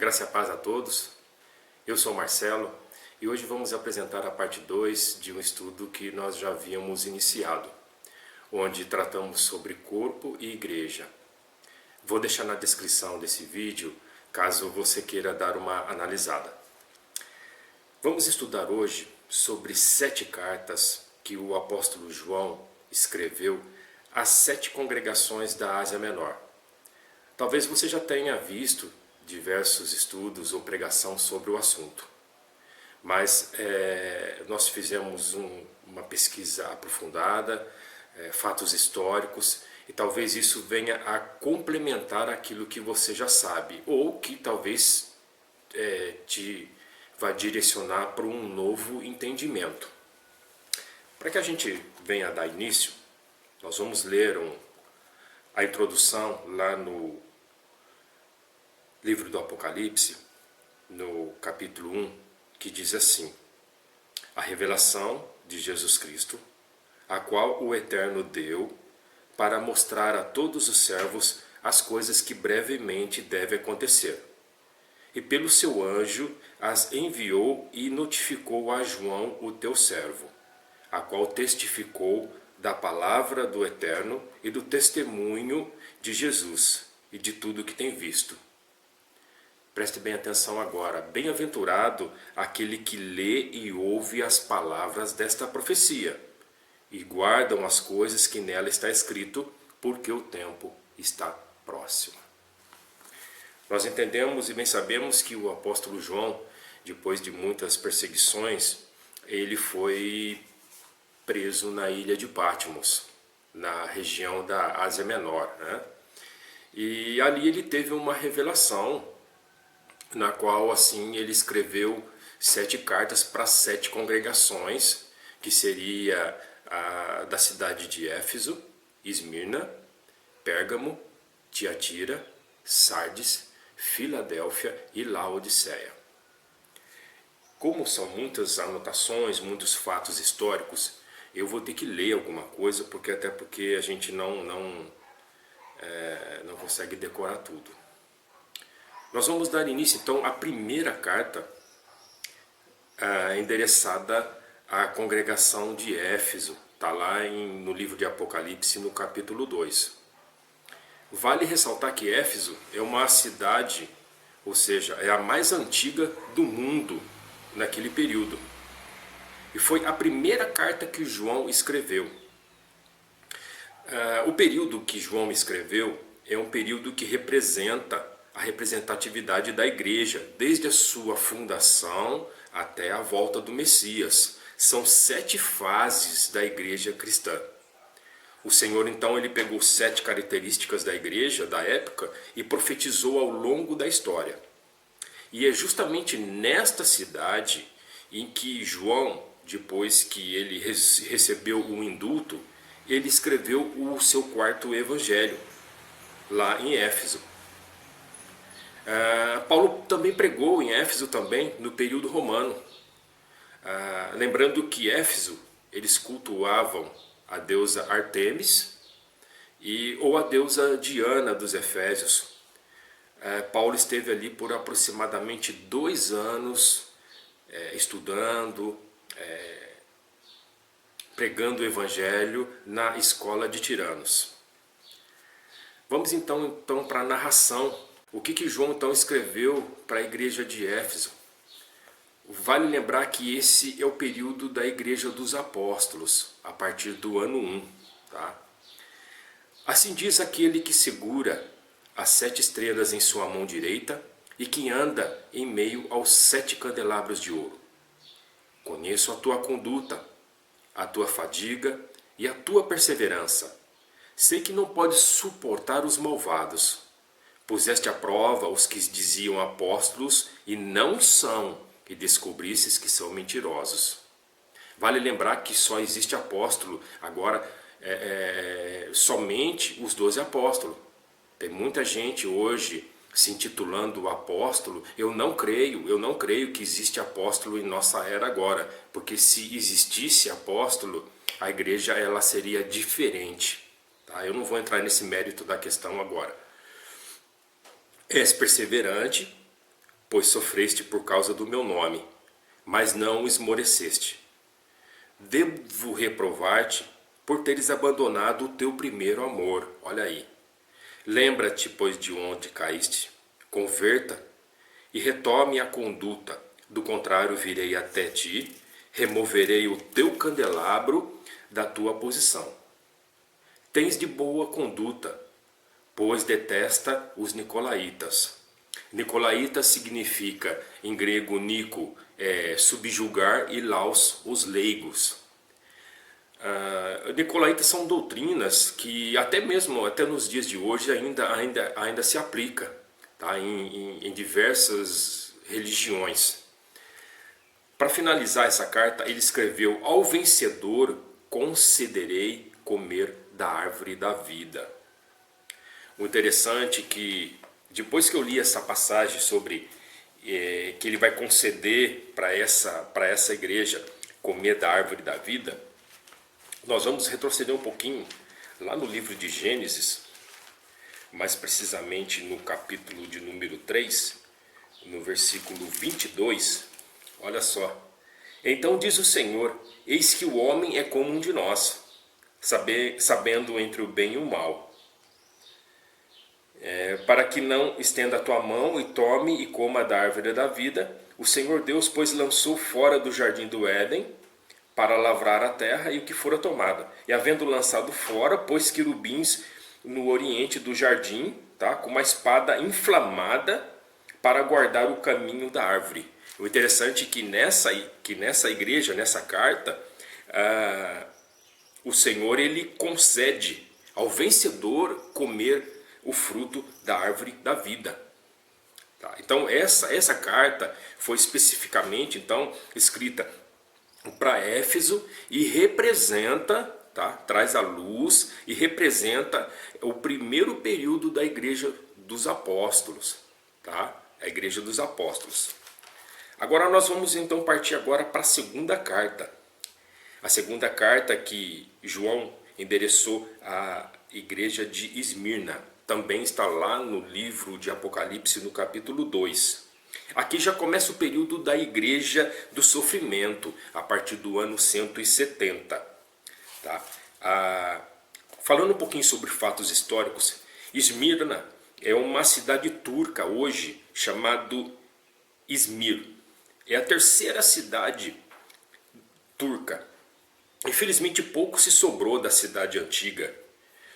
Graça e a paz a todos. Eu sou Marcelo e hoje vamos apresentar a parte 2 de um estudo que nós já havíamos iniciado, onde tratamos sobre corpo e igreja. Vou deixar na descrição desse vídeo, caso você queira dar uma analisada. Vamos estudar hoje sobre 7 cartas que o apóstolo João escreveu às 7 congregações da Ásia Menor. Talvez você já tenha visto diversos estudos ou pregação sobre o assunto, mas nós fizemos uma pesquisa aprofundada, fatos históricos, e talvez isso venha a complementar aquilo que você já sabe, ou que talvez te vá direcionar para um novo entendimento. Para que a gente venha a dar início, nós vamos ler a introdução lá no livro do Apocalipse, no capítulo 1, que diz assim: a revelação de Jesus Cristo, a qual o Eterno deu para mostrar a todos os servos as coisas que brevemente devem acontecer. E pelo seu anjo as enviou e notificou a João, o teu servo, a qual testificou da palavra do Eterno e do testemunho de Jesus e de tudo que tem visto. Preste bem atenção agora. Bem-aventurado aquele que lê e ouve as palavras desta profecia e guardam as coisas que nela está escrito, porque o tempo está próximo. Nós entendemos e bem sabemos que o apóstolo João, depois de muitas perseguições, ele foi preso na ilha de Patmos, na região da Ásia Menor, né? E ali ele teve uma revelação, na qual assim ele escreveu 7 cartas para 7 congregações, que seria da cidade de Éfeso, Esmirna, Pérgamo, Tiatira, Sardes, Filadélfia e Laodiceia. Como são muitas anotações, muitos fatos históricos, eu vou ter que ler alguma coisa, até porque a gente não consegue decorar tudo. Nós vamos dar início então à primeira carta endereçada à congregação de Éfeso. Está lá no livro de Apocalipse, no capítulo 2. Vale ressaltar que Éfeso é uma cidade, ou seja, é a mais antiga do mundo naquele período. E foi a primeira carta que João escreveu. O período que João escreveu é um período que representa a representatividade da igreja, desde a sua fundação até a volta do Messias. São 7 fases da igreja cristã. O Senhor então ele pegou 7 características da igreja da época e profetizou ao longo da história. E é justamente nesta cidade em que João, depois que ele recebeu o indulto, ele escreveu o seu 4º evangelho, lá em Éfeso. Paulo também pregou em Éfeso também no período romano. Lembrando que Éfeso, eles cultuavam a deusa Artemis ou a deusa Diana dos Efésios. Paulo esteve ali por aproximadamente 2 anos estudando, pregando o evangelho na escola de Tiranos. Vamos então para a narração. O que João então escreveu para a igreja de Éfeso? Vale lembrar que esse é o período da igreja dos apóstolos, a partir do ano 1. Tá? Assim diz aquele que segura as 7 estrelas em sua mão direita e que anda em meio aos 7 candelabros de ouro. Conheço a tua conduta, a tua fadiga e a tua perseverança. Sei que não podes suportar os malvados. Puseste à prova os que diziam apóstolos e não são, e descobristes que são mentirosos. Vale lembrar que só existe apóstolo agora, somente os 12 apóstolos. Tem muita gente hoje se intitulando apóstolo. Eu não creio que existe apóstolo em nossa era agora, porque se existisse apóstolo, a igreja ela seria diferente. Tá? Eu não vou entrar nesse mérito da questão agora. És perseverante, pois sofreste por causa do meu nome, mas não esmoreceste. Devo reprovar-te por teres abandonado o teu primeiro amor. Olha aí. Lembra-te, pois, de onde caíste. Converta e retome a conduta. Do contrário, virei até ti, removerei o teu candelabro da tua posição. Tens de boa conduta, pois detesta os nicolaítas. Nicolaíta significa, em grego, nico, subjugar, e laos, os leigos. Nicolaítas são doutrinas que até nos dias de hoje ainda se aplica, tá? em diversas religiões. Para finalizar essa carta, ele escreveu: ao vencedor concederei comer da árvore da vida. O interessante é que depois que eu li essa passagem sobre que ele vai conceder para essa igreja comer da árvore da vida, nós vamos retroceder um pouquinho lá no livro de Gênesis, mais precisamente no capítulo de número 3, no versículo 22. Olha só. Então diz o Senhor: eis que o homem é como um de nós, sabendo entre o bem e o mal. Para que não estenda a tua mão e tome e coma da árvore da vida, o Senhor Deus, pois, lançou fora do jardim do Éden para lavrar a terra e o que fora tomada. E havendo lançado fora, pôs querubins no oriente do jardim, tá, com uma espada inflamada para guardar o caminho da árvore. O interessante é que nessa igreja, nessa carta, o Senhor ele concede ao vencedor comer o fruto da árvore da vida. Tá? Então essa carta foi especificamente então escrita para Éfeso e representa, tá? Traz à luz e representa o primeiro período da igreja dos apóstolos, tá? A igreja dos apóstolos. Agora nós vamos então partir agora para a segunda carta. A segunda carta que João endereçou à igreja de Esmirna. Também está lá no livro de Apocalipse, no capítulo 2. Aqui já começa o período da igreja do sofrimento, a partir do ano 170. Tá? Falando um pouquinho sobre fatos históricos, Esmirna é uma cidade turca hoje, chamado Izmir. É a terceira cidade turca. Infelizmente pouco se sobrou da cidade antiga.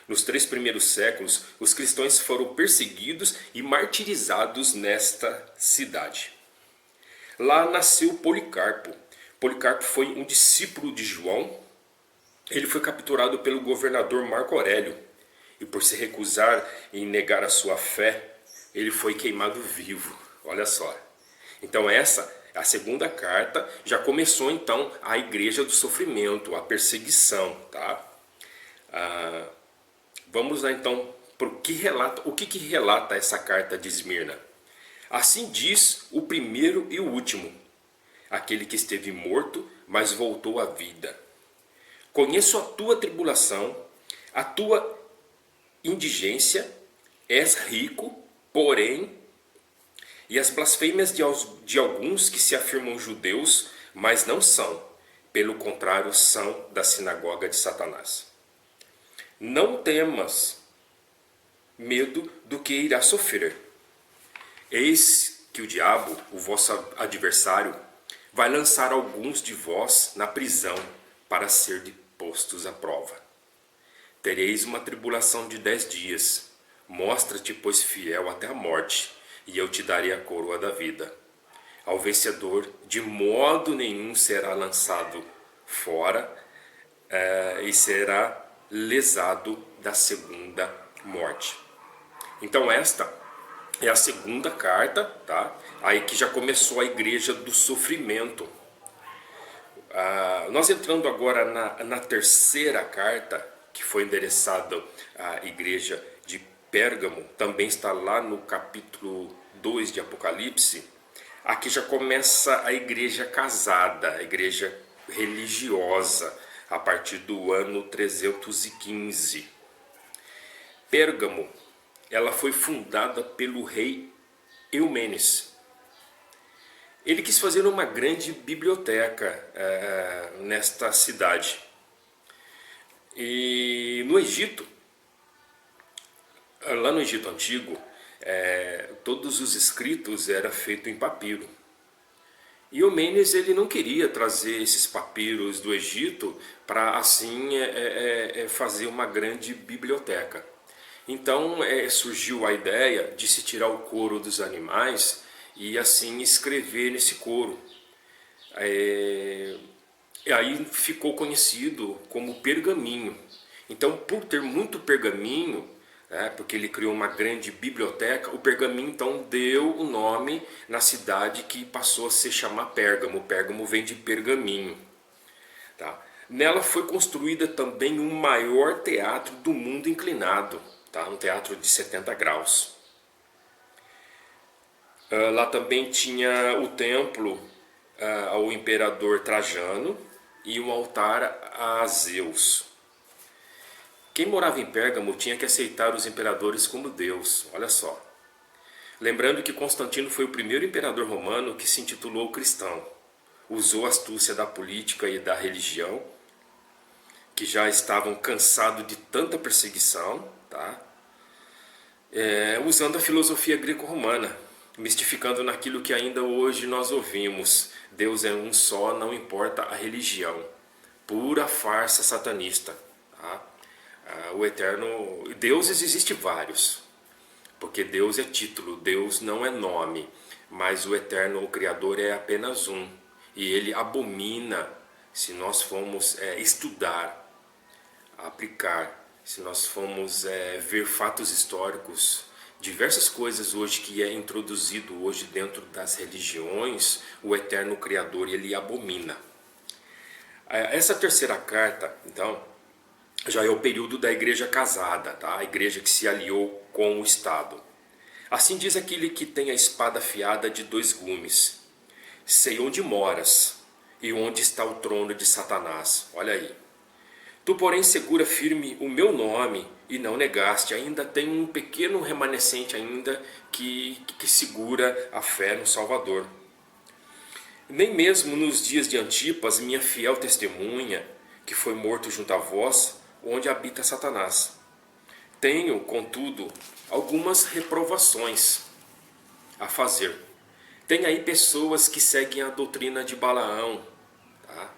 Nos 3 primeiros séculos, os cristãos foram perseguidos e martirizados nesta cidade. Lá nasceu Policarpo. Policarpo foi um discípulo de João. Ele foi capturado pelo governador Marco Aurélio. E por se recusar em negar a sua fé, ele foi queimado vivo. Olha só. Então a segunda carta já começou então a igreja do sofrimento, a perseguição. Tá? Vamos lá então para o que relata essa carta de Esmirna. Assim diz o primeiro e o último, aquele que esteve morto, mas voltou à vida. Conheço a tua tribulação, a tua indigência, és rico, porém, e as blasfêmias de alguns que se afirmam judeus, mas não são, pelo contrário, são da sinagoga de Satanás. Não temas medo do que irá sofrer. Eis que o diabo, o vosso adversário, vai lançar alguns de vós na prisão para ser postos à prova. Tereis uma tribulação de 10 dias. Mostra-te, pois, fiel até a morte, e eu te darei a coroa da vida. Ao vencedor, de modo nenhum será lançado fora e será lesado da segunda morte. Então esta é a segunda carta, tá? Aí que já começou a igreja do sofrimento. Nós entrando agora na terceira carta, que foi endereçada à igreja de Pérgamo, também está lá no capítulo 2 de Apocalipse. Aqui já começa a igreja casada, a igreja religiosa, a partir do ano 315. Pérgamo, ela foi fundada pelo rei Eumenes. Ele quis fazer uma grande biblioteca nesta cidade. E no Egito, lá no Egito Antigo, todos os escritos eram feitos em papiro. E Eumenes ele não queria trazer esses papiros do Egito para assim fazer uma grande biblioteca. Então surgiu a ideia de se tirar o couro dos animais e assim escrever nesse couro. E aí ficou conhecido como pergaminho. Então, por ter muito pergaminho, porque ele criou uma grande biblioteca, o pergaminho então deu o nome na cidade que passou a se chamar Pérgamo. Pérgamo vem de pergaminho. Tá? Nela foi construída também o maior teatro do mundo inclinado, tá? Um teatro de 70 graus. Lá também tinha o templo ao imperador Trajano e um altar a Zeus. Quem morava em Pérgamo tinha que aceitar os imperadores como Deus, olha só. Lembrando que Constantino foi o primeiro imperador romano que se intitulou cristão. Usou a astúcia da política e da religião, que já estavam cansados de tanta perseguição, tá? Usando a filosofia greco-romana, mistificando naquilo que ainda hoje nós ouvimos. Deus é um só, não importa a religião. Pura farsa satanista. Tá? O eterno... Deuses existem vários, porque Deus é título, Deus não é nome, mas o eterno, o Criador é apenas um. E ele abomina, se nós formos estudar, aplicar, se nós formos ver fatos históricos, diversas coisas hoje que é introduzido hoje dentro das religiões, o eterno Criador ele abomina. Essa terceira carta, então, já é o período da igreja casada, tá? A igreja que se aliou com o Estado. Assim diz aquele que tem a espada afiada de 2 gumes: sei onde moras e onde está o trono de Satanás. Olha aí. Tu, porém, segura firme o meu nome e não negaste. Ainda tem um pequeno remanescente ainda que segura a fé no Salvador. Nem mesmo nos dias de Antipas, minha fiel testemunha, que foi morto junto a vós, onde habita Satanás. Tenho, contudo, algumas reprovações a fazer. Tem aí pessoas que seguem a doutrina de Balaão, tá?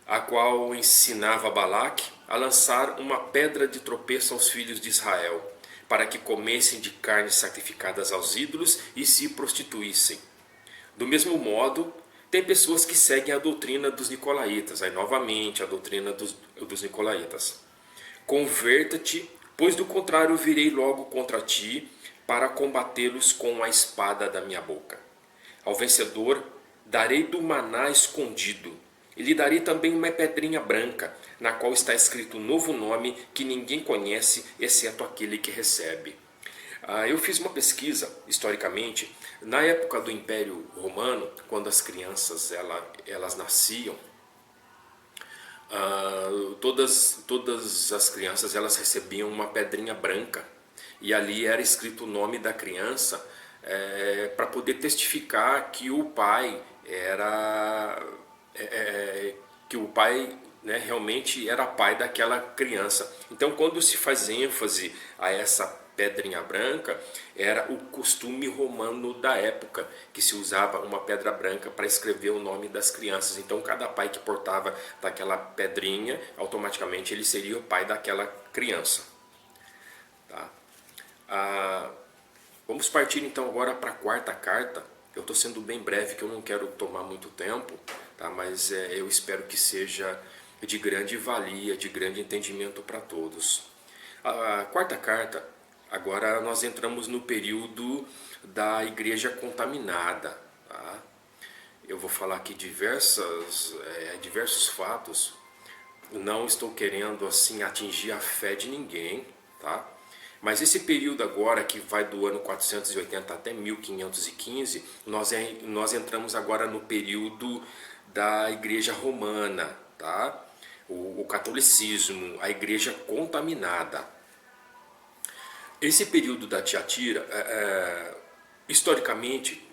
A qual ensinava Balaque a lançar uma pedra de tropeço aos filhos de Israel, para que comessem de carnes sacrificadas aos ídolos e se prostituíssem. Do mesmo modo, tem pessoas que seguem a doutrina dos nicolaítas, aí novamente a doutrina dos nicolaítas. Converta-te, pois do contrário virei logo contra ti, para combatê-los com a espada da minha boca. Ao vencedor darei do maná escondido, e lhe darei também uma pedrinha branca, na qual está escrito um novo nome que ninguém conhece, exceto aquele que recebe. Eu fiz uma pesquisa, historicamente, na época do Império Romano, quando as crianças elas nasciam, todas as crianças elas recebiam uma pedrinha branca, e ali era escrito o nome da criança, para poder testificar que o pai realmente era pai daquela criança. Então, quando se faz ênfase a essa pedrinha branca, era o costume romano da época, que se usava uma pedra branca para escrever o nome das crianças. Então, cada pai que portava daquela pedrinha, automaticamente ele seria o pai daquela criança. Tá? Vamos partir então agora para a quarta carta. Eu estou sendo bem breve, que eu não quero tomar muito tempo, tá? Mas eu espero que seja de grande valia, de grande entendimento para todos. A quarta carta, agora nós entramos no período da igreja contaminada. Tá? Eu vou falar aqui diversos fatos. Não estou querendo assim atingir a fé de ninguém, tá? Mas esse período agora, que vai do ano 480 até 1515, nós entramos agora no período da igreja romana, tá? O catolicismo, a igreja contaminada. Esse período da Tiatira, historicamente,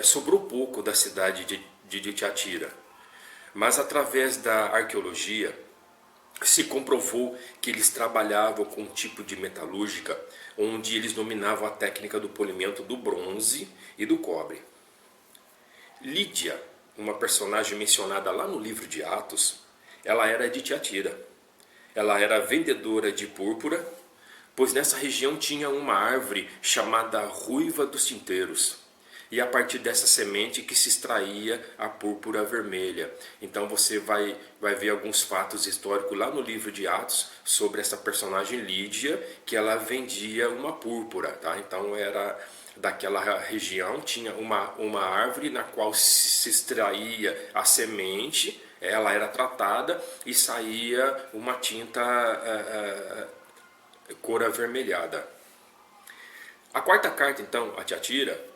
sobrou pouco da cidade de Tiatira, mas através da arqueologia se comprovou que eles trabalhavam com um tipo de metalúrgica onde eles dominavam a técnica do polimento do bronze e do cobre. Lídia, uma personagem mencionada lá no livro de Atos, ela era de Tiatira. Ela era vendedora de púrpura, pois nessa região tinha uma árvore chamada ruiva dos tinteiros. E a partir dessa semente que se extraía a púrpura vermelha. Então você vai ver alguns fatos históricos lá no livro de Atos sobre essa personagem Lídia, que ela vendia uma púrpura. Tá? Então era daquela região, tinha uma árvore na qual se extraía a semente, ela era tratada e saía uma tinta cor avermelhada. A quarta carta, então, a Tiatira,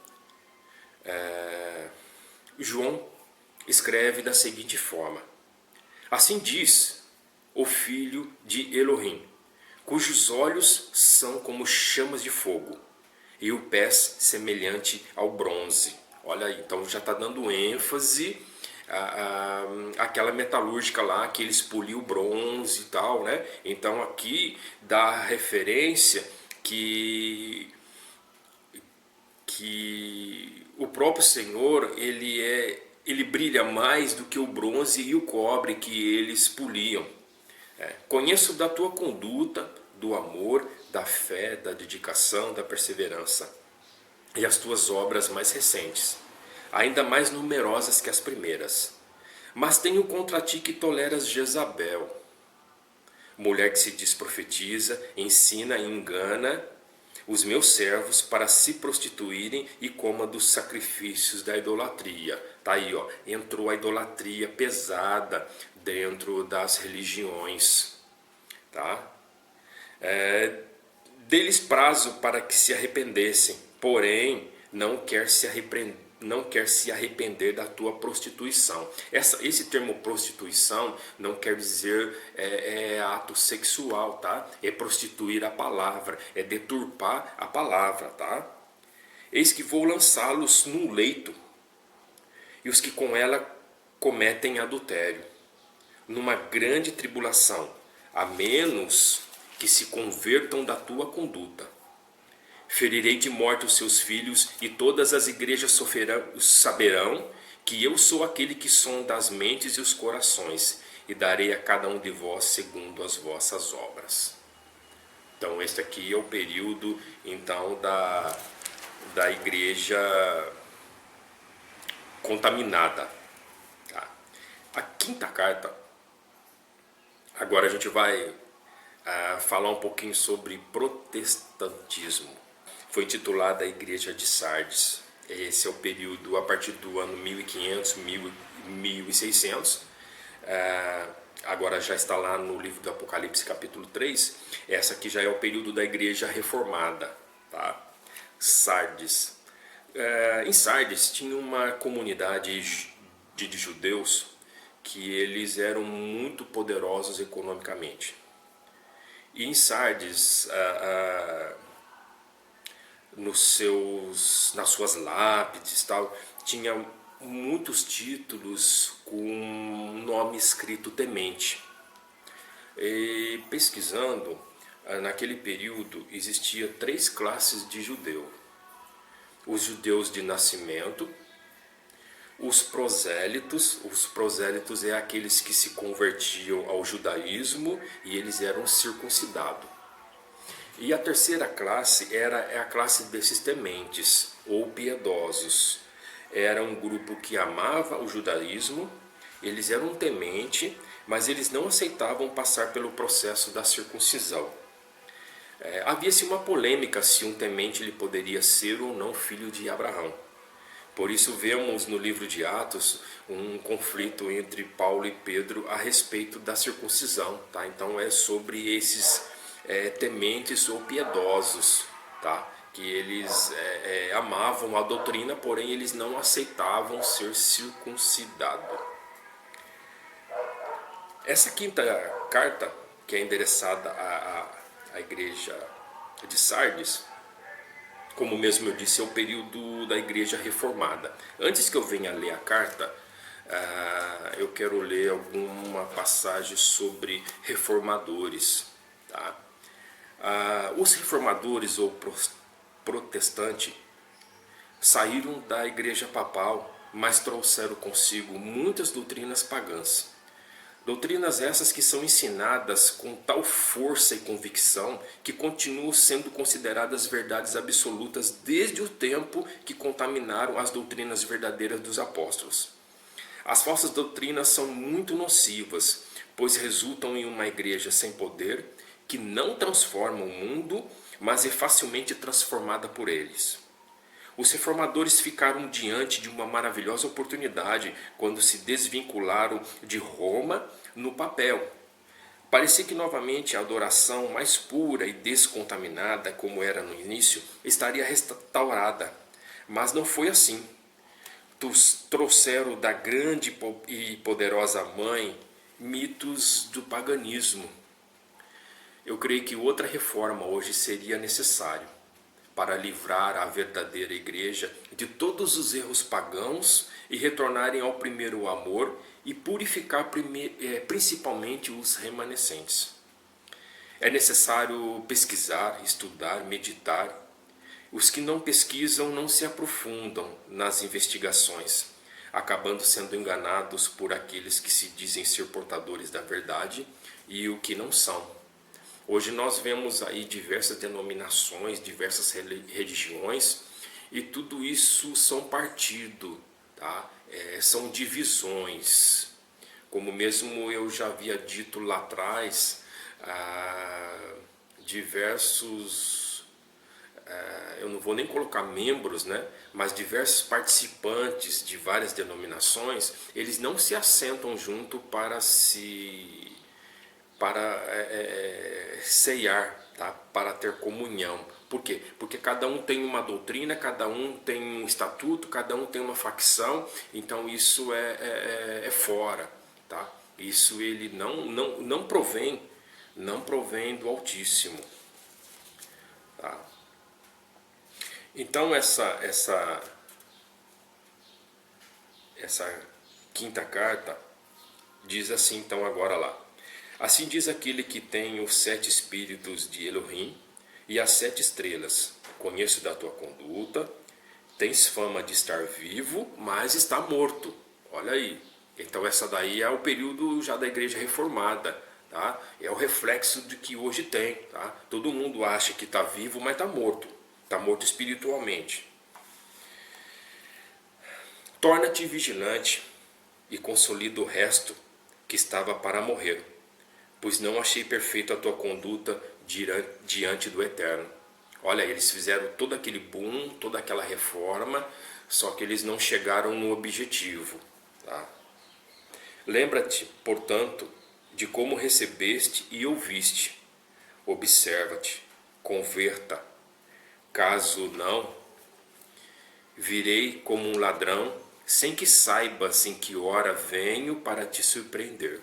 João escreve da seguinte forma: assim diz o filho de Elohim, cujos olhos são como chamas de fogo e o pés semelhante ao bronze. Olha aí, então já está dando ênfase àquela metalúrgica lá que eles poliam o bronze e tal, né? Então aqui dá referência que o próprio Senhor ele brilha mais do que o bronze e o cobre que eles poliam. Conheço da tua conduta, do amor, da fé, da dedicação, da perseverança e as tuas obras mais recentes, ainda mais numerosas que as primeiras. Mas tenho contra ti que toleras Jezabel, mulher que se diz profetiza, ensina e engana os meus servos para se prostituírem e coma dos sacrifícios da idolatria. Tá aí, ó, entrou a idolatria pesada dentro das religiões, tá? Deles prazo para que se arrependessem, porém não quer se arrepender da tua prostituição. Esse termo prostituição não quer dizer ato sexual, tá? É prostituir a palavra, é deturpar a palavra, tá? Eis que vou lançá-los num leito, e os que com ela cometem adultério, numa grande tribulação, a menos que se convertam da tua conduta. Ferirei de morte os seus filhos, e todas as igrejas saberão que eu sou aquele que sonda as mentes e os corações, e darei a cada um de vós segundo as vossas obras. Então este aqui é o período então da igreja contaminada. Tá? A quinta carta, agora a gente vai falar um pouquinho sobre protestantismo. Foi intitulada a Igreja de Sardes. Esse é o período a partir do ano 1500, 1600. Agora já está lá no livro do Apocalipse, capítulo 3. Essa aqui já é o período da Igreja Reformada. Tá? Sardes. Em Sardes tinha uma comunidade de judeus que eles eram muito poderosos economicamente. E em Sardes, nas suas lápides, tal, tinha muitos títulos com nome escrito temente. E pesquisando, naquele período existia 3 classes de judeu: os judeus de nascimento, os prosélitos é aqueles que se convertiam ao judaísmo e eles eram circuncidados. E a terceira classe é a classe desses tementes ou piedosos. Era um grupo que amava o judaísmo, eles eram temente, mas eles não aceitavam passar pelo processo da circuncisão. Havia-se uma polêmica se um temente ele poderia ser ou não filho de Abraão. Por isso vemos no livro de Atos um conflito entre Paulo e Pedro a respeito da circuncisão. Tá? Então é sobre esses tementes ou piedosos, tá? Que eles amavam a doutrina, porém eles não aceitavam ser circuncidados. Essa quinta carta, que é endereçada à igreja de Sardes, como mesmo eu disse, é o período da Igreja Reformada. Antes que eu venha ler a carta, eu quero ler alguma passagem sobre reformadores. Tá? Os reformadores ou protestantes saíram da Igreja Papal, mas trouxeram consigo muitas doutrinas pagãs. Doutrinas essas que são ensinadas com tal força e convicção que continuam sendo consideradas verdades absolutas desde o tempo que contaminaram as doutrinas verdadeiras dos apóstolos. As falsas doutrinas são muito nocivas, pois resultam em uma igreja sem poder, que não transforma o mundo, mas é facilmente transformada por eles. Os reformadores ficaram diante de uma maravilhosa oportunidade quando se desvincularam de Roma no papel. Parecia que novamente a adoração mais pura e descontaminada, como era no início, estaria restaurada. Mas não foi assim. Trouxeram da grande e poderosa mãe mitos do paganismo. Eu creio que outra reforma hoje seria necessária para livrar a verdadeira igreja de todos os erros pagãos e retornarem ao primeiro amor e purificar principalmente os remanescentes. É necessário pesquisar, estudar, meditar. Os que não pesquisam não se aprofundam nas investigações, acabando sendo enganados por aqueles que se dizem ser portadores da verdade e o que não são. Hoje nós vemos aí diversas denominações, diversas religiões, e tudo isso são partidos, tá? São divisões. Como mesmo eu já havia dito lá atrás, diversos, eu não vou nem colocar membros, né? Mas diversos participantes de várias denominações, eles não se assentam junto para ceiar, tá? Para ter comunhão. Por quê? Porque cada um tem uma doutrina, cada um tem um estatuto, cada um tem uma facção, então isso é fora. Tá? Isso ele não provém do Altíssimo. Tá? Então essa quinta carta diz assim, então agora lá. Assim diz aquele que tem os 7 espíritos de Elohim e as 7 estrelas. Conheço da tua conduta, tens fama de estar vivo, mas está morto. Olha aí. Então essa daí é o período já da igreja reformada. Tá? É o reflexo de que hoje tem. Tá? Todo mundo acha que está vivo, mas está morto. Está morto espiritualmente. Torna-te vigilante e consolida o resto que estava para morrer, pois não achei perfeita a tua conduta diante do Eterno. Olha, eles fizeram todo aquele boom, toda aquela reforma, só que eles não chegaram no objetivo. Tá? Lembra-te, portanto, de como recebeste e ouviste. Observa-te, converta. Caso não, virei como um ladrão, sem que saibas em que hora venho para te surpreender.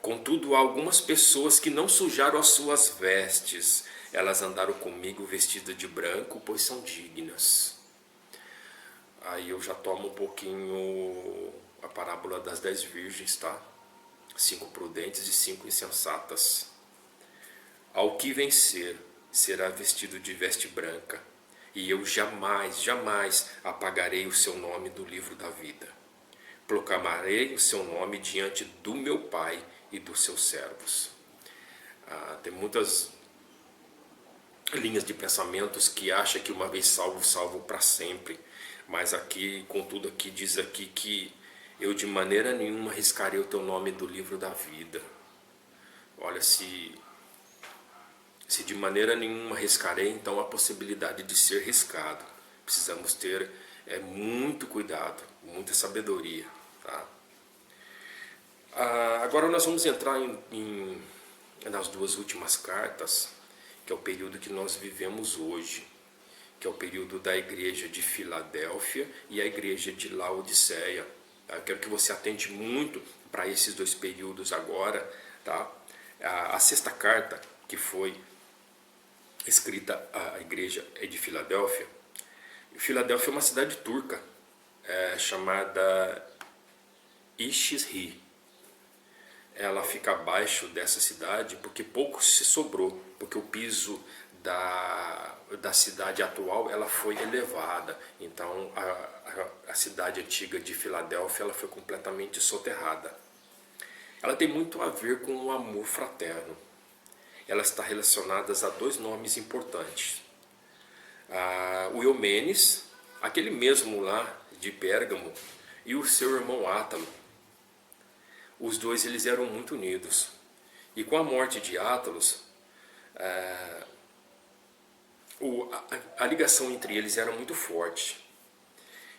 Contudo, há algumas pessoas que não sujaram as suas vestes. Elas andaram comigo vestidas de branco, pois são dignas. Aí eu já tomo um pouquinho a parábola das 10 virgens, tá? 5 prudentes e 5 insensatas. Ao que vencer, será vestido de veste branca, e eu jamais apagarei o seu nome do livro da vida. Proclamarei o seu nome diante do meu Pai e dos seus servos. Tem muitas linhas de pensamentos que acham que uma vez salvo, salvo para sempre. Mas aqui, contudo, aqui diz aqui que eu de maneira nenhuma riscarei o teu nome do livro da vida. Olha, se de maneira nenhuma riscarei, então a possibilidade de ser riscado. Precisamos ter muito cuidado, muita sabedoria. Tá? Agora nós vamos entrar nas 2 últimas cartas, que é o período que nós vivemos hoje, que é o período da igreja de Filadélfia e a igreja de Laodiceia. Tá? Eu quero que você atente muito para esses 2 períodos agora. Tá? A 6ª carta, que foi escrita a igreja é de Filadélfia. Filadélfia é uma cidade turca, chamada Ixri. Ela fica abaixo dessa cidade porque pouco se sobrou, porque o piso da cidade atual ela foi elevada. Então a cidade antiga de Filadélfia ela foi completamente soterrada. Ela tem muito a ver com o amor fraterno. Ela está relacionada a dois nomes importantes. O Eumenes, aquele mesmo lá de Pérgamo, e o seu irmão Átalo. Os dois eles eram muito unidos. E com a morte de Átalos, a ligação entre eles era muito forte.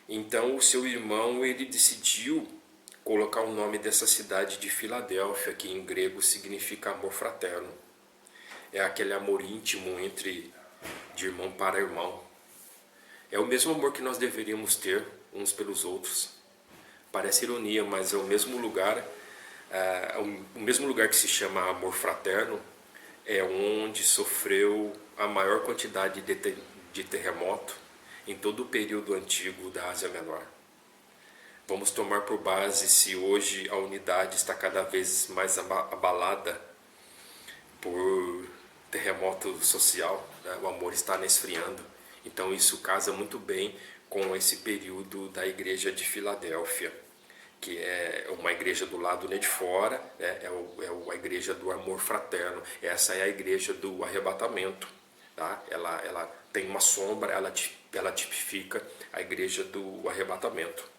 Então o seu irmão ele decidiu colocar o nome dessa cidade de Filadélfia, que em grego significa amor fraterno. É aquele amor íntimo de irmão para irmão. É o mesmo amor que nós deveríamos ter uns pelos outros. Parece ironia, mas é o mesmo lugar. O mesmo lugar que se chama amor fraterno é onde sofreu a maior quantidade de terremoto em todo o período antigo da Ásia Menor. Vamos tomar por base se hoje a unidade está cada vez mais abalada por terremoto social, né? O amor está esfriando. Então isso casa muito bem com esse período da igreja de Filadélfia, que é uma igreja do lado de fora, né? É a igreja do amor fraterno. Essa é a igreja do arrebatamento. Tá? Ela tem uma sombra, ela tipifica a igreja do arrebatamento.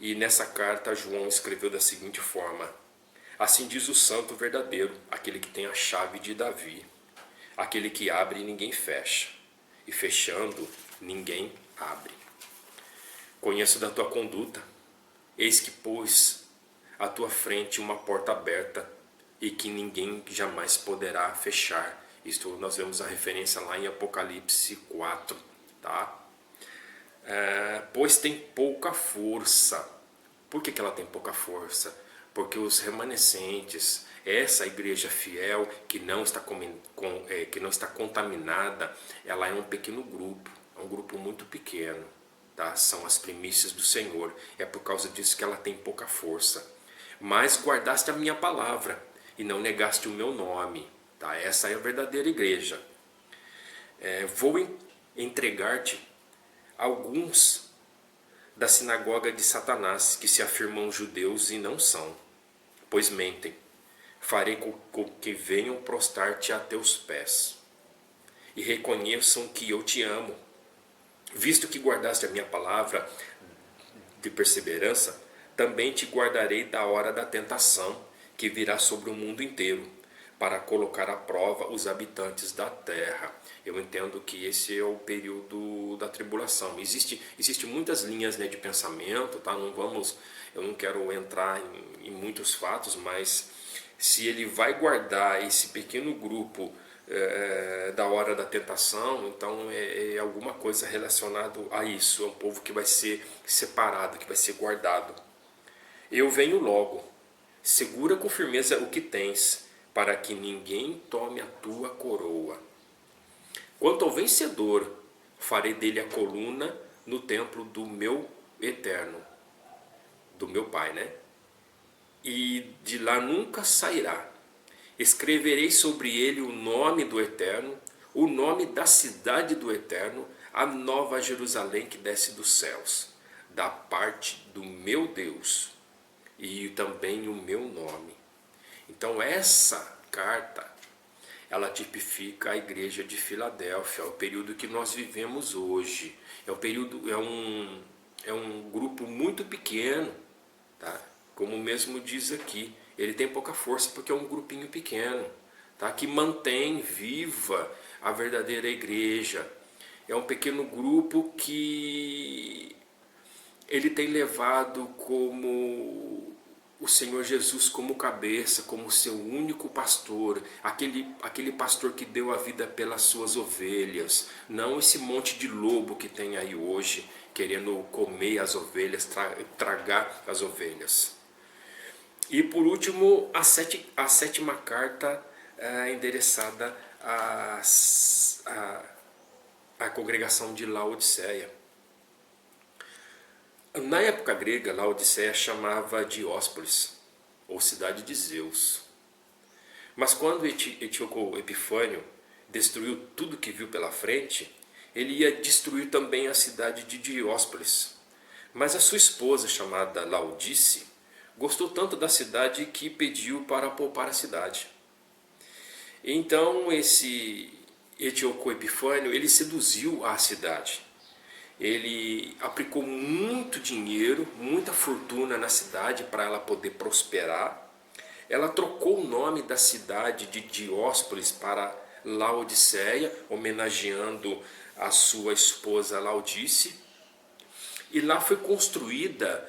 E nessa carta João escreveu da seguinte forma: assim diz o santo verdadeiro, aquele que tem a chave de Davi, aquele que abre e ninguém fecha, e fechando ninguém abre. Conheço da tua conduta, eis que pus à tua frente uma porta aberta e que ninguém jamais poderá fechar. Isto nós vemos a referência lá em Apocalipse 4, tá? Pois tem pouca força. Por que ela tem pouca força? Porque os remanescentes, essa igreja fiel que não está contaminada, ela é um pequeno grupo, é um grupo muito pequeno, tá? São as primícias do Senhor. É por causa disso que ela tem pouca força. Mas guardaste a minha palavra e não negaste o meu nome, tá? Essa é a verdadeira igreja. Vou entregar-te alguns da sinagoga de Satanás, que se afirmam judeus e não são, pois mentem. Farei com que venham prostrar-te a teus pés e reconheçam que eu te amo. Visto que guardaste a minha palavra de perseverança, também te guardarei da hora da tentação que virá sobre o mundo inteiro, para colocar à prova os habitantes da terra. Eu entendo que esse é o período da tribulação. Existe muitas linhas, né, de pensamento, tá? Eu não quero entrar em muitos fatos, mas se ele vai guardar esse pequeno grupo da hora da tentação, então é alguma coisa relacionada a isso. É um povo que vai ser separado, que vai ser guardado. Eu venho logo, segura com firmeza o que tens, para que ninguém tome a tua coroa. Quanto ao vencedor, farei dele a coluna no templo do meu eterno, do meu Pai, né? E de lá nunca sairá. Escreverei sobre ele o nome do Eterno, o nome da cidade do Eterno, a nova Jerusalém que desce dos céus, da parte do meu Deus, e também o meu nome. Então essa carta, ela tipifica a igreja de Filadélfia, o período que nós vivemos hoje. É um grupo muito pequeno, tá? Como mesmo diz aqui, ele tem pouca força porque é um grupinho pequeno, tá? Que mantém viva a verdadeira igreja. É um pequeno grupo que ele tem levado como o Senhor Jesus como cabeça, como seu único pastor, aquele pastor que deu a vida pelas suas ovelhas, não esse monte de lobo que tem aí hoje, querendo comer as ovelhas, tragar as ovelhas. E por último, a sétima carta endereçada a congregação de Laodiceia. Na época grega, Laodiceia chamava Dióspolis, ou cidade de Zeus. Mas quando Etíoco Epifânio destruiu tudo que viu pela frente, ele ia destruir também a cidade de Dióspolis. Mas a sua esposa, chamada Laodice, gostou tanto da cidade que pediu para poupar a cidade. Então esse Etíoco Epifânio, ele seduziu a cidade. Ele aplicou muito dinheiro, muita fortuna na cidade para ela poder prosperar. Ela trocou o nome da cidade de Dióspolis para Laodiceia, homenageando a sua esposa Laodice. E lá foi construída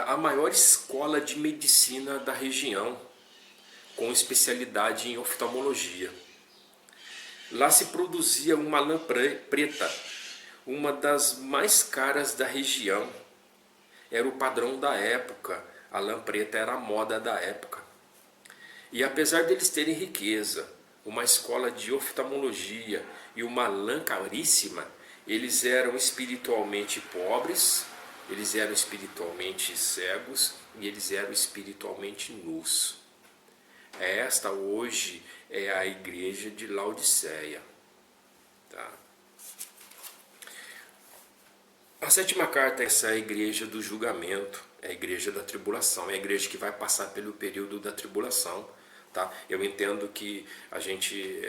a maior escola de medicina da região, com especialidade em oftalmologia. Lá se produzia uma lã preta, uma das mais caras da região. Era o padrão da época, a lã preta era a moda da época. E apesar deles terem riqueza, uma escola de oftalmologia e uma lã caríssima, eles eram espiritualmente pobres, eles eram espiritualmente cegos e eles eram espiritualmente nus. Esta hoje é a igreja de Laodiceia. Tá? A sétima carta é essa igreja do julgamento, é a igreja da tribulação, é a igreja que vai passar pelo período da tribulação. Tá? Eu entendo que a gente,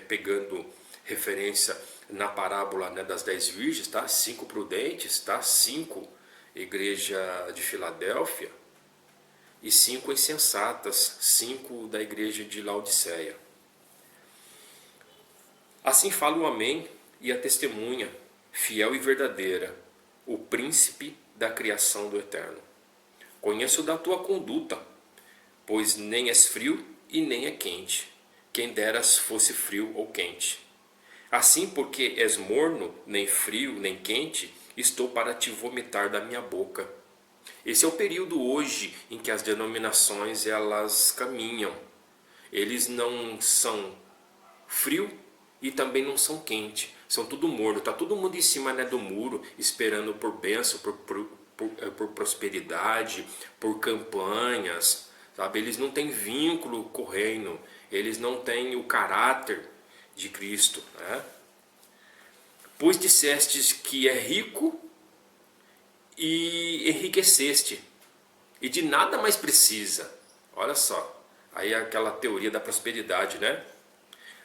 pegando referência na parábola, né, das 10 virgens, tá? 5 prudentes, tá? 5 igreja de Filadélfia e 5 insensatas, 5 da igreja de Laodiceia. Assim fala o Amém e a testemunha, fiel e verdadeira, o príncipe da criação do Eterno. Conheço da tua conduta, pois nem és frio e nem é quente. Quem deras fosse frio ou quente. Assim, porque és morno, nem frio, nem quente, estou para te vomitar da minha boca. Esse é o período hoje em que as denominações elas caminham. Eles não são frio e também não são quente. São tudo morno. Está todo mundo em cima, né, do muro, esperando por bênção, por prosperidade, por campanhas. Sabe? Eles não têm vínculo com o reino. Eles não têm o caráter de Cristo. Né? Pois dissestes que é rico e enriqueceste, e de nada mais precisa. Olha só, aí é aquela teoria da prosperidade, né?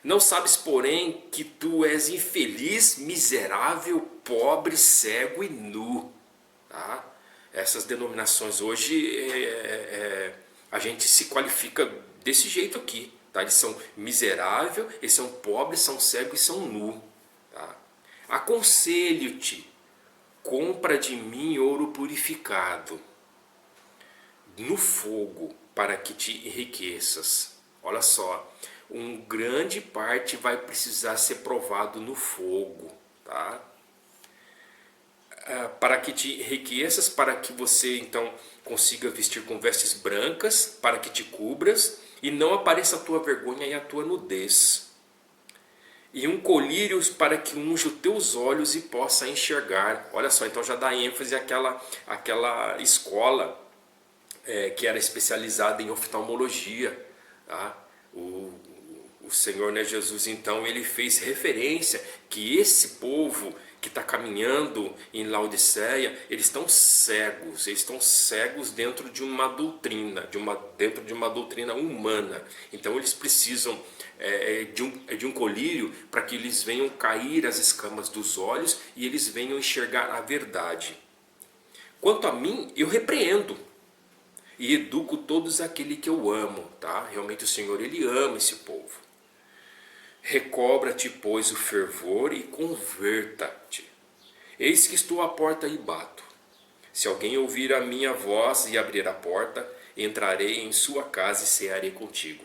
Não sabes, porém, que tu és infeliz, miserável, pobre, cego e nu. Tá? Essas denominações hoje, a gente se qualifica desse jeito aqui. Tá? Eles são miseráveis, eles são pobres, são cegos e são nu. Tá? Aconselho-te, compra de mim ouro purificado no fogo, para que te enriqueças. Olha só, grande parte vai precisar ser provado no fogo, tá? Para que te enriqueças, para que você então consiga vestir com vestes brancas, para que te cubras e não apareça a tua vergonha e a tua nudez. E um colírio para que unja os teus olhos e possa enxergar. Olha só, então já dá ênfase àquela escola que era especializada em oftalmologia. Tá? O Senhor, né, Jesus, então, ele fez referência que esse povo que está caminhando em Laodiceia, eles estão cegos dentro de uma doutrina, dentro de uma doutrina humana. Então eles precisam de um colírio para que eles venham cair as escamas dos olhos e eles venham enxergar a verdade. Quanto a mim, eu repreendo e educo todos aqueles que eu amo. Tá? Realmente o Senhor, ele ama esse povo. Recobra-te, pois, o fervor e converta-te. Eis que estou à porta e bato. Se alguém ouvir a minha voz e abrir a porta, entrarei em sua casa e cearei contigo.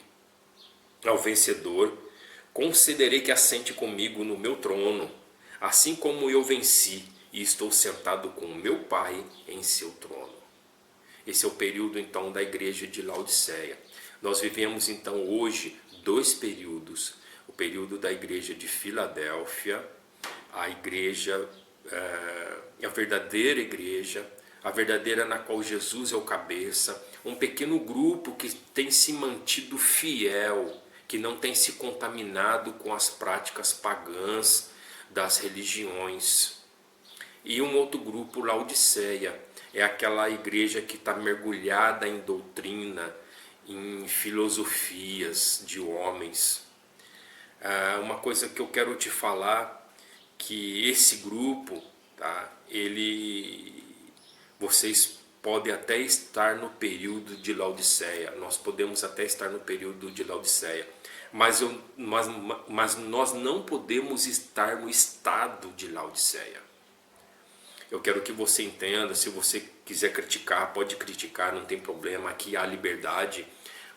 Ao vencedor, concederei que assente comigo no meu trono, assim como eu venci e estou sentado com o meu Pai em seu trono. Esse é o período, então, da igreja de Laodiceia. Nós vivemos, então, hoje, 2 períodos. o período da igreja de Filadélfia, a igreja, a verdadeira na qual Jesus é o cabeça, um pequeno grupo que tem se mantido fiel, que não tem se contaminado com as práticas pagãs das religiões. E um outro grupo, Laodiceia, é aquela igreja que está mergulhada em doutrina, em filosofias de homens. Uma coisa que eu quero te falar, que esse grupo, tá, vocês podem até estar no período de Laodiceia, nós podemos até estar no período de Laodiceia, mas nós não podemos estar no estado de Laodiceia. Eu quero que você entenda, se você quiser criticar, pode criticar, não tem problema, aqui há liberdade,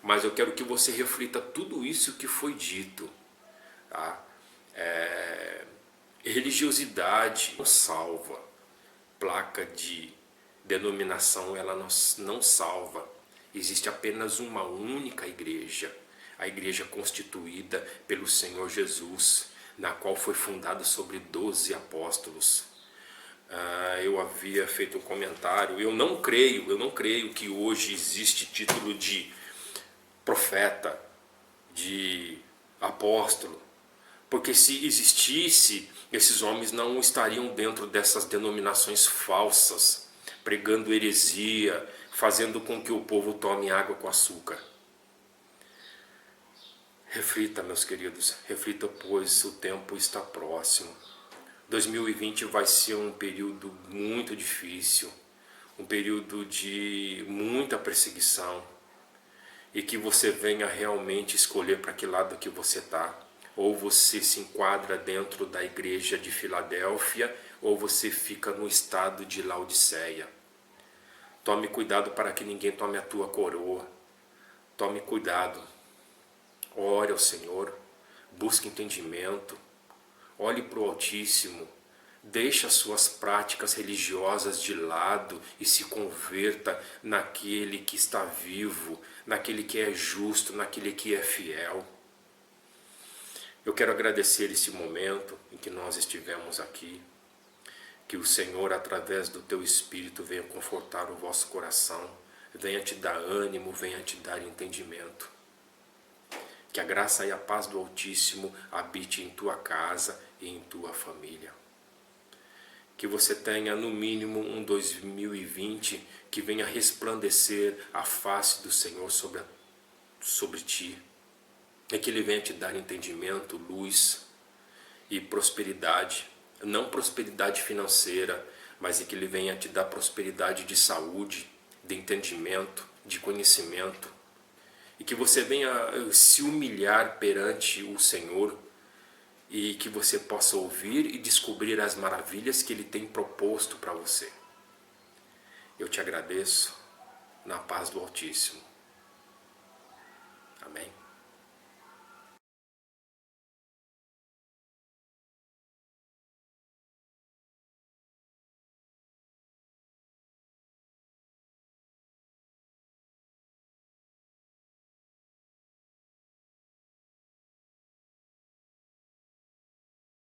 mas eu quero que você reflita tudo isso que foi dito. Tá? Religiosidade não salva, placa de denominação ela não salva, existe apenas uma única igreja, a igreja constituída pelo Senhor Jesus, na qual foi fundada sobre 12 apóstolos. Eu havia feito um comentário, eu não creio que hoje existe título de profeta, de apóstolo, porque se existisse, esses homens não estariam dentro dessas denominações falsas, pregando heresia, fazendo com que o povo tome água com açúcar. Reflita, meus queridos, reflita, pois o tempo está próximo. 2020 vai ser um período muito difícil, um período de muita perseguição, e que você venha realmente escolher para que lado que você está. Ou você se enquadra dentro da igreja de Filadélfia, ou você fica no estado de Laodiceia. Tome cuidado para que ninguém tome a tua coroa. Tome cuidado. Ore ao Senhor, busque entendimento, olhe para o Altíssimo, deixe as suas práticas religiosas de lado e se converta naquele que está vivo, naquele que é justo, naquele que é fiel. Eu quero agradecer esse momento em que nós estivemos aqui, que o Senhor, através do Teu Espírito, venha confortar o vosso coração, venha te dar ânimo, venha te dar entendimento. Que a graça e a paz do Altíssimo habite em tua casa e em tua família. Que você tenha no mínimo um 2020 que venha resplandecer a face do Senhor sobre ti. E que Ele venha te dar entendimento, luz e prosperidade. Não prosperidade financeira, mas que Ele venha te dar prosperidade de saúde, de entendimento, de conhecimento. E que você venha se humilhar perante o Senhor e que você possa ouvir e descobrir as maravilhas que Ele tem proposto para você. Eu te agradeço na paz do Altíssimo. Amém.